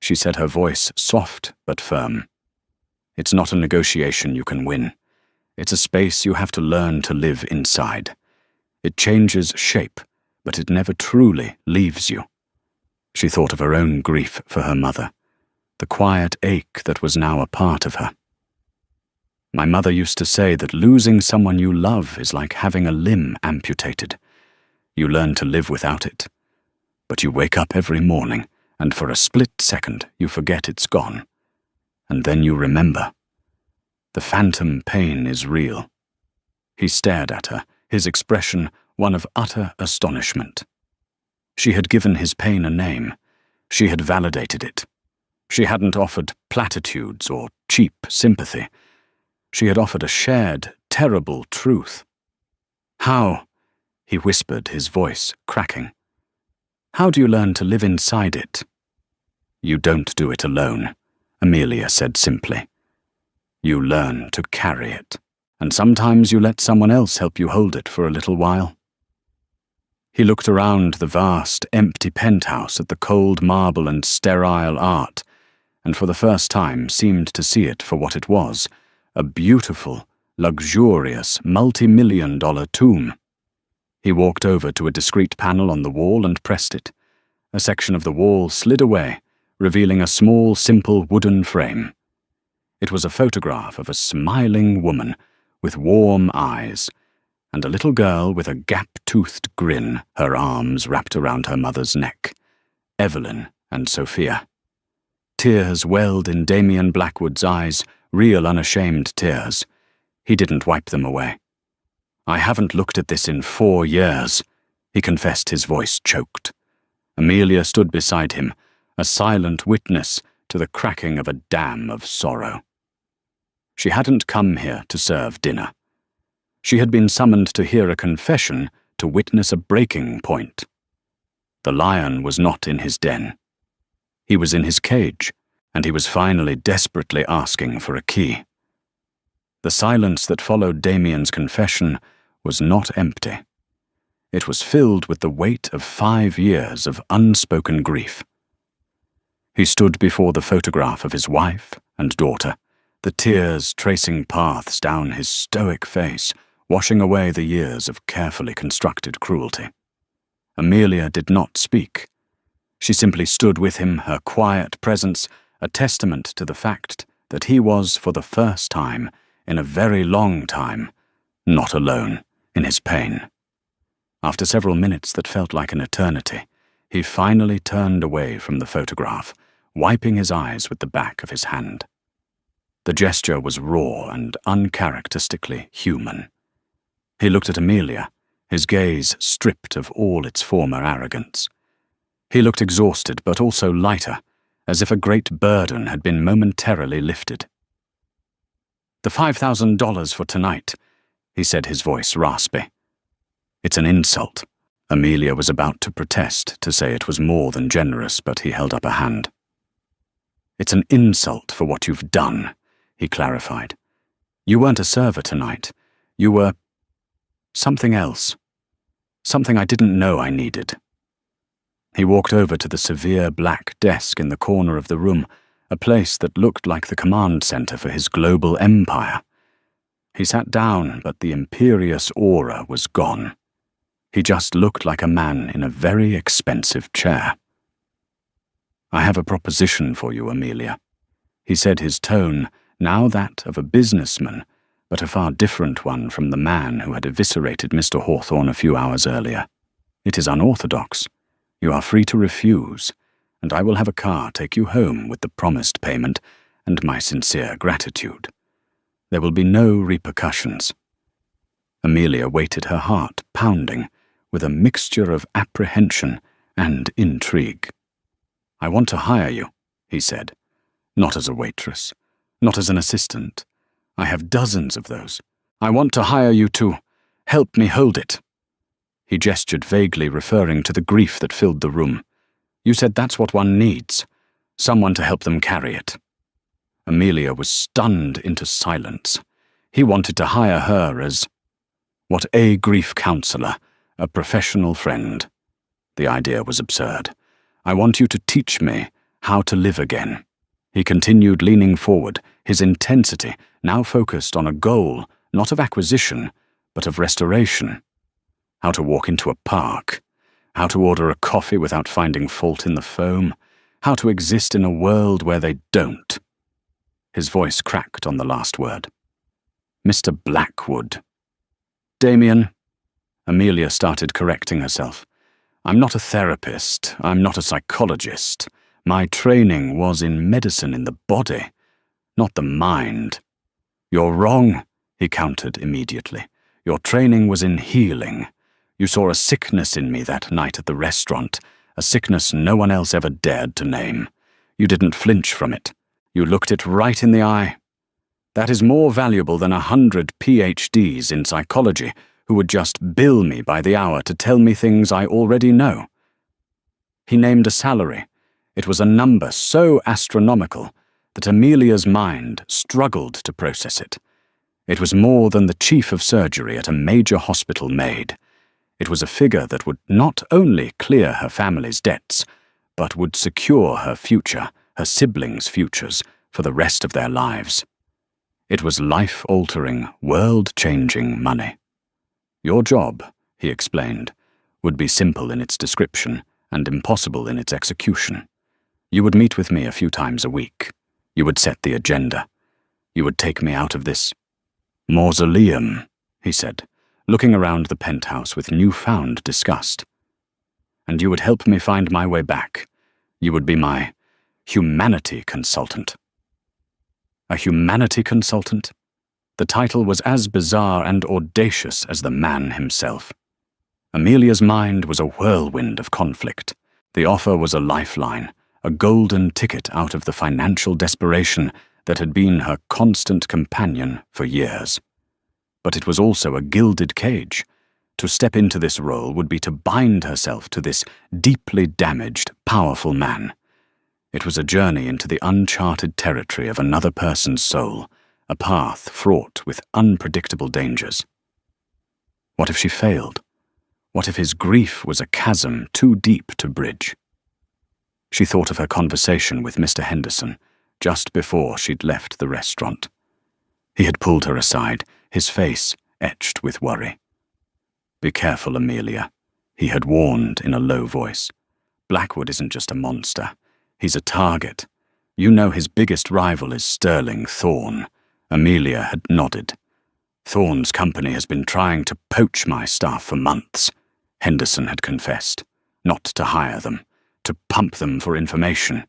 she said, her voice soft but firm. "It's not a negotiation you can win. It's a space you have to learn to live inside. It changes shape, but it never truly leaves you." She thought of her own grief for her mother, the quiet ache that was now a part of her. "My mother used to say that losing someone you love is like having a limb amputated. You learn to live without it, but you wake up every morning, and for a split second you forget it's gone. And then you remember. The phantom pain is real." He stared at her, his expression one of utter astonishment. She had given his pain a name. She had validated it. She hadn't offered platitudes or cheap sympathy. She had offered a shared, terrible truth. "How?" he whispered, his voice cracking. "How do you learn to live inside it?" "You don't do it alone," Amelia said simply. "You learn to carry it, and sometimes you let someone else help you hold it for a little while." He looked around the vast, empty penthouse at the cold marble and sterile art, and for the first time seemed to see it for what it was, a beautiful, luxurious, multi-million-dollar tomb. He walked over to a discreet panel on the wall and pressed it. A section of the wall slid away, revealing a small, simple wooden frame. It was a photograph of a smiling woman with warm eyes, and a little girl with a gap-toothed grin, her arms wrapped around her mother's neck. Evelyn and Sophia. Tears welled in Damien Blackwood's eyes, real unashamed tears. He didn't wipe them away. "I haven't looked at this in 4 years," he confessed, his voice choked. Amelia stood beside him, a silent witness to the cracking of a dam of sorrow. She hadn't come here to serve dinner. She had been summoned to hear a confession, to witness a breaking point. The lion was not in his den. He was in his cage, and he was finally desperately asking for a key. The silence that followed Damien's confession was not empty. It was filled with the weight of 5 years of unspoken grief. He stood before the photograph of his wife and daughter, the tears tracing paths down his stoic face, washing away the years of carefully constructed cruelty. Amelia did not speak. She simply stood with him, her quiet presence a testament to the fact that he was, for the first time, in a very long time, not alone in his pain. After several minutes that felt like an eternity, he finally turned away from the photograph, wiping his eyes with the back of his hand. The gesture was raw and uncharacteristically human. He looked at Amelia, his gaze stripped of all its former arrogance. He looked exhausted but also lighter, as if a great burden had been momentarily lifted. "The $5,000 for tonight," he said, his voice raspy. "It's an insult." Amelia was about to protest, to say it was more than generous, but he held up a hand. "It's an insult for what you've done," he clarified. "You weren't a server tonight. You were something else. Something I didn't know I needed." He walked over to the severe black desk in the corner of the room, a place that looked like the command center for his global empire. He sat down, but the imperious aura was gone. He just looked like a man in a very expensive chair. "I have a proposition for you, Amelia," he said, his tone now that of a businessman, but a far different one from the man who had eviscerated Mr. Hawthorne a few hours earlier. "It is unorthodox. You are free to refuse, and I will have a car take you home with the promised payment and my sincere gratitude. There will be no repercussions." Amelia waited, her heart pounding, with a mixture of apprehension and intrigue. "I want to hire you," he said. "Not as a waitress, not as an assistant. I have dozens of those. I want to hire you to help me hold it." He gestured vaguely, referring to the grief that filled the room. "You said that's what one needs, someone to help them carry it." Amelia was stunned into silence. He wanted to hire her as what, a grief counselor, a professional friend. The idea was absurd. "I want you to teach me how to live again." He continued, leaning forward, his intensity now focused on a goal, not of acquisition, but of restoration. How to walk into a park, how to order a coffee without finding fault in the foam, how to exist in a world where they don't. His voice cracked on the last word. "Mr. Blackwood." "Damien," Amelia started correcting herself. "I'm not a therapist. I'm not a psychologist. My training was in medicine in the body, not the mind." "You're wrong," he countered immediately. "Your training was in healing. You saw a sickness in me that night at the restaurant, a sickness no one else ever dared to name. You didn't flinch from it. You looked it right in the eye. That is more valuable than 100 PhDs in psychology who would just bill me by the hour to tell me things I already know." He named a salary. It was a number so astronomical that Amelia's mind struggled to process it. It was more than the chief of surgery at a major hospital made. It was a figure that would not only clear her family's debts, but would secure her future, her siblings' futures, for the rest of their lives. It was life-altering, world-changing money. "Your job," he explained, "would be simple in its description and impossible in its execution. You would meet with me a few times a week. You would set the agenda. You would take me out of this mausoleum," he said, looking around the penthouse with newfound disgust. "And you would help me find my way back. You would be my humanity consultant." A humanity consultant? The title was as bizarre and audacious as the man himself. Amelia's mind was a whirlwind of conflict. The offer was a lifeline, a golden ticket out of the financial desperation that had been her constant companion for years. But it was also a gilded cage. To step into this role would be to bind herself to this deeply damaged, powerful man. It was a journey into the uncharted territory of another person's soul, a path fraught with unpredictable dangers. What if she failed? What if his grief was a chasm too deep to bridge? She thought of her conversation with Mr. Henderson just before she'd left the restaurant. He had pulled her aside, his face etched with worry. "Be careful, Amelia," he had warned in a low voice. "Blackwood isn't just a monster. He's a target. You know his biggest rival is Sterling Thorne." Amelia had nodded. "Thorne's company has been trying to poach my staff for months," Henderson had confessed. "Not to hire them, to pump them for information.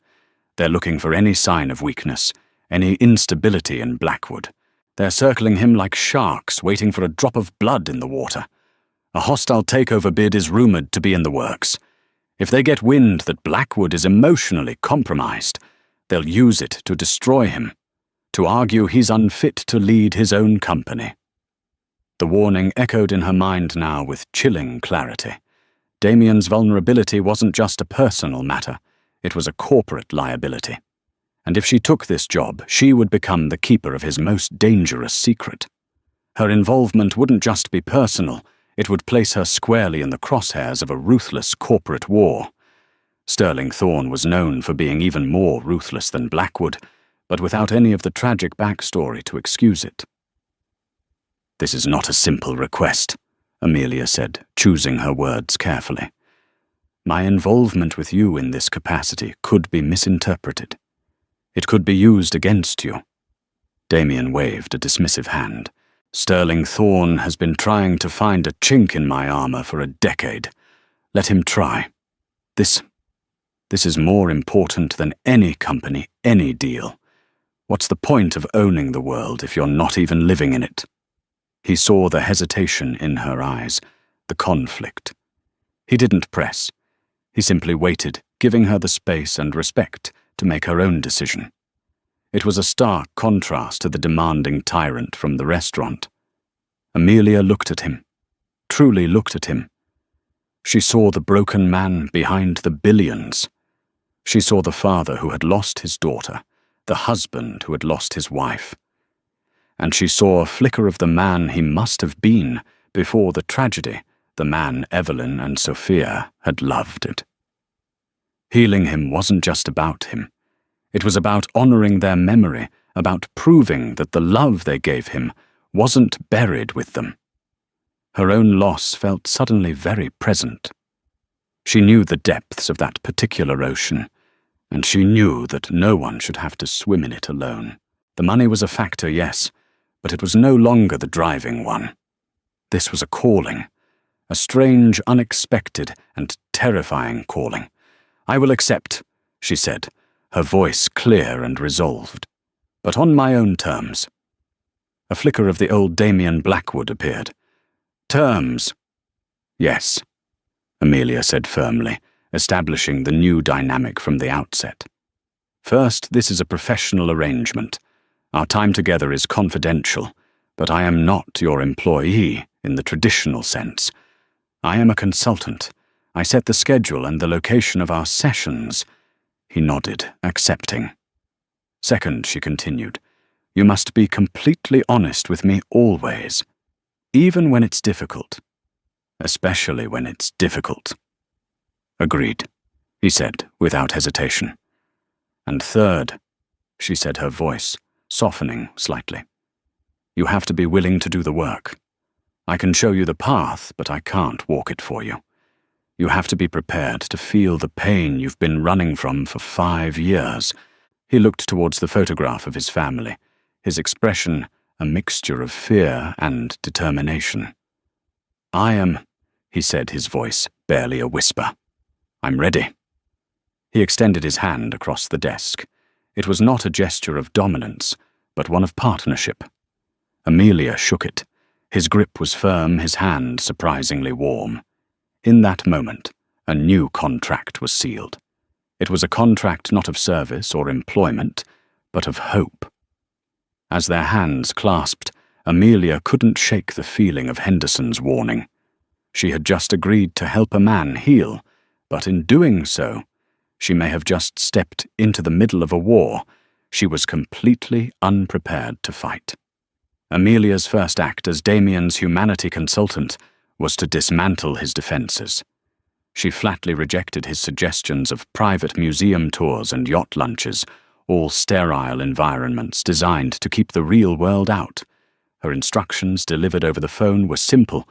They're looking for any sign of weakness, any instability in Blackwood. They're circling him like sharks waiting for a drop of blood in the water. A hostile takeover bid is rumored to be in the works. If they get wind that Blackwood is emotionally compromised, they'll use it to destroy him, to argue he's unfit to lead his own company." The warning echoed in her mind now with chilling clarity. Damien's vulnerability wasn't just a personal matter, it was a corporate liability. And if she took this job, she would become the keeper of his most dangerous secret. Her involvement wouldn't just be personal, it would place her squarely in the crosshairs of a ruthless corporate war. Sterling Thorne was known for being even more ruthless than Blackwood, but without any of the tragic backstory to excuse it. "This is not a simple request," Amelia said, choosing her words carefully. "My involvement with you in this capacity could be misinterpreted. It could be used against you." Damien waved a dismissive hand. "Sterling Thorne has been trying to find a chink in my armor for a decade. Let him try. This is more important than any company, any deal. What's the point of owning the world if you're not even living in it?" He saw the hesitation in her eyes, the conflict. He didn't press. He simply waited, giving her the space and respect to make her own decision. It was a stark contrast to the demanding tyrant from the restaurant. Amelia looked at him, truly looked at him. She saw the broken man behind the billions. She saw the father who had lost his daughter, the husband who had lost his wife. And she saw a flicker of the man he must have been before the tragedy, the man Evelyn and Sophia had loved it. Healing him wasn't just about him. It was about honoring their memory, about proving that the love they gave him wasn't buried with them. Her own loss felt suddenly very present. She knew the depths of that particular ocean, and she knew that no one should have to swim in it alone. The money was a factor, yes, but it was no longer the driving one. This was a calling, a strange, unexpected, and terrifying calling. "I will accept," she said, her voice clear and resolved, "but on my own terms." A flicker of the old Damien Blackwood appeared. "Terms?" "Yes," Amelia said firmly, establishing the new dynamic from the outset. "First, this is a professional arrangement. Our time together is confidential, but I am not your employee in the traditional sense. I am a consultant. I set the schedule and the location of our sessions." He nodded, accepting. "Second," she continued, "you must be completely honest with me always, even when it's difficult. Especially when it's difficult." "Agreed," he said without hesitation. "And third," she said, her voice softening slightly, "you have to be willing to do the work. I can show you the path, but I can't walk it for you. You have to be prepared to feel the pain you've been running from for 5 years. He looked towards the photograph of his family, his expression a mixture of fear and determination. "I am," he said, his voice barely a whisper. "I'm ready." He extended his hand across the desk. It was not a gesture of dominance, but one of partnership. Amelia shook it. His grip was firm, his hand surprisingly warm. In that moment, a new contract was sealed. It was a contract not of service or employment, but of hope. As their hands clasped, Amelia couldn't shake the feeling of Henderson's warning. She had just agreed to help a man heal, but in doing so, she may have just stepped into the middle of a war she was completely unprepared to fight. Amelia's first act as Damien's humanity consultant was to dismantle his defenses. She flatly rejected his suggestions of private museum tours and yacht lunches, all sterile environments designed to keep the real world out. Her instructions delivered over the phone were simple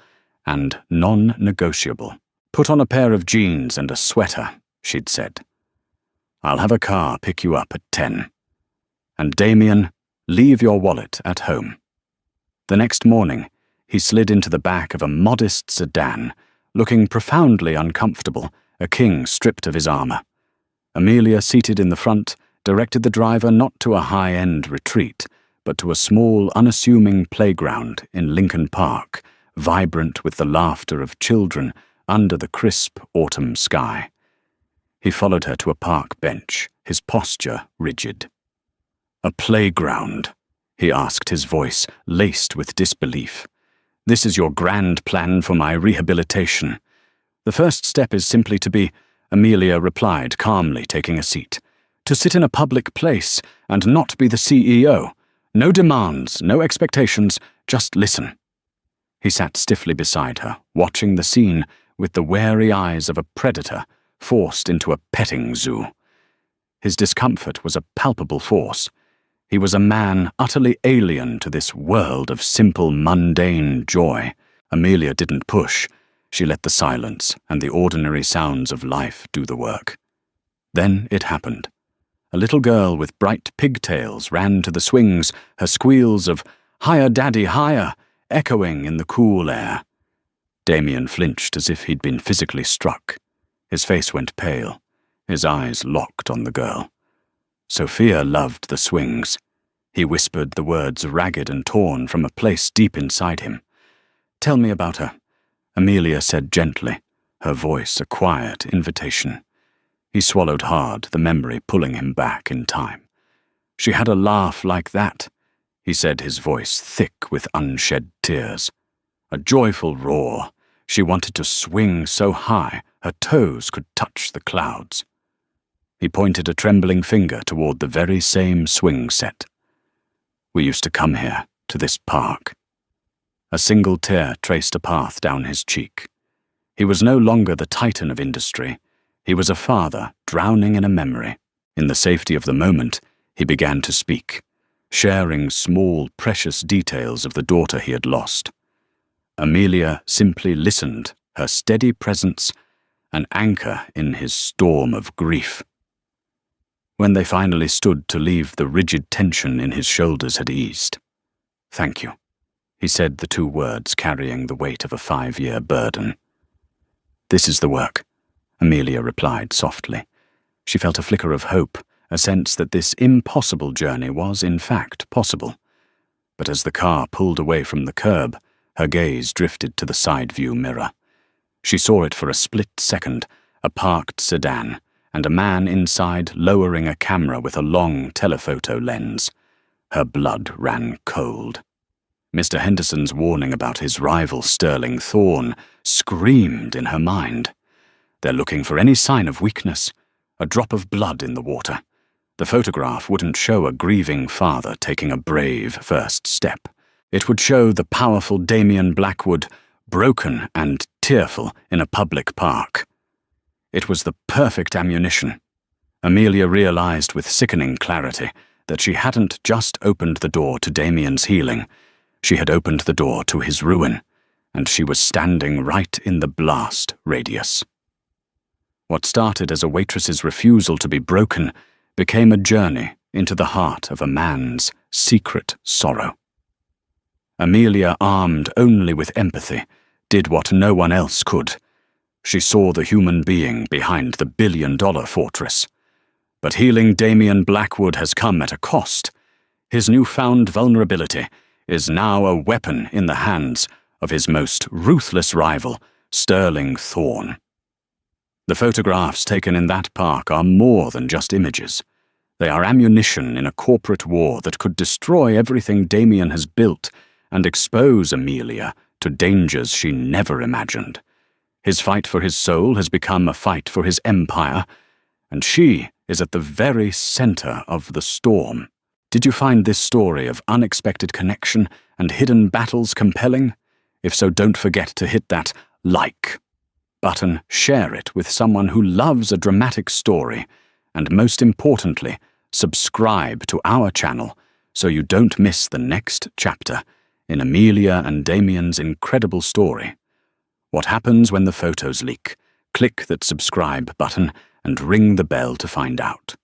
and non-negotiable. "Put on a pair of jeans and a sweater," she'd said. "I'll have a car pick you up at 10. And Damien, leave your wallet at home." The next morning, he slid into the back of a modest sedan, looking profoundly uncomfortable, a king stripped of his armor. Amelia, seated in the front, directed the driver not to a high-end retreat, but to a small, unassuming playground in Lincoln Park, vibrant with the laughter of children under the crisp autumn sky. He followed her to a park bench, his posture rigid. "A playground?" he asked, his voice laced with disbelief. "This is your grand plan for my rehabilitation." "The first step is simply to be," Amelia replied, calmly taking a seat, "to sit in a public place and not be the CEO. No demands, no expectations, just listen." He sat stiffly beside her, watching the scene with the wary eyes of a predator forced into a petting zoo. His discomfort was a palpable force. He was a man utterly alien to this world of simple, mundane joy. Amelia didn't push. She let the silence and the ordinary sounds of life do the work. Then it happened. A little girl with bright pigtails ran to the swings, her squeals of "Higher, Daddy, higher!" echoing in the cool air. Damien flinched as if he'd been physically struck. His face went pale. His eyes locked on the girl. Sophia loved the swings. He whispered the words ragged and torn from a place deep inside him. "Tell me about her," Amelia said gently, her voice a quiet invitation. He swallowed hard, the memory pulling him back in time. "She had a laugh like that," he said, his voice thick with unshed tears. A joyful roar. She wanted to swing so high her toes could touch the clouds. He pointed a trembling finger toward the very same swing set. "We used to come here, to this park." A single tear traced a path down his cheek. He was no longer the titan of industry. He was a father drowning in a memory. In the safety of the moment, he began to speak, sharing small, precious details of the daughter he had lost. Amelia simply listened, her steady presence an anchor in his storm of grief. When they finally stood to leave, the rigid tension in his shoulders had eased. "Thank you," he said, the two words carrying the weight of a 5-year burden. "This is the work," Amelia replied softly. She felt a flicker of hope, a sense that this impossible journey was in fact possible. But as the car pulled away from the curb, her gaze drifted to the side view mirror. She saw it for a split second, a parked sedan, and a man inside lowering a camera with a long telephoto lens. Her blood ran cold. Mr. Henderson's warning about his rival Sterling Thorne screamed in her mind. They're looking for any sign of weakness, a drop of blood in the water. The photograph wouldn't show a grieving father taking a brave first step. It would show the powerful Damien Blackwood, broken and tearful in a public park. It was the perfect ammunition. Amelia realized with sickening clarity that she hadn't just opened the door to Damien's healing. She had opened the door to his ruin, and she was standing right in the blast radius. What started as a waitress's refusal to be broken became a journey into the heart of a man's secret sorrow. Amelia, armed only with empathy, did what no one else could. She saw the human being behind the billion-dollar fortress. But healing Damien Blackwood has come at a cost. His newfound vulnerability is now a weapon in the hands of his most ruthless rival, Sterling Thorne. The photographs taken in that park are more than just images. They are ammunition in a corporate war that could destroy everything Damien has built and expose Amelia to dangers she never imagined. His fight for his soul has become a fight for his empire, and she is at the very center of the storm. Did you find this story of unexpected connection and hidden battles compelling? If so, don't forget to hit that like button, share it with someone who loves a dramatic story, and most importantly, subscribe to our channel so you don't miss the next chapter in Amelia and Damien's incredible story. What happens when the photos leak? Click that subscribe button and ring the bell to find out.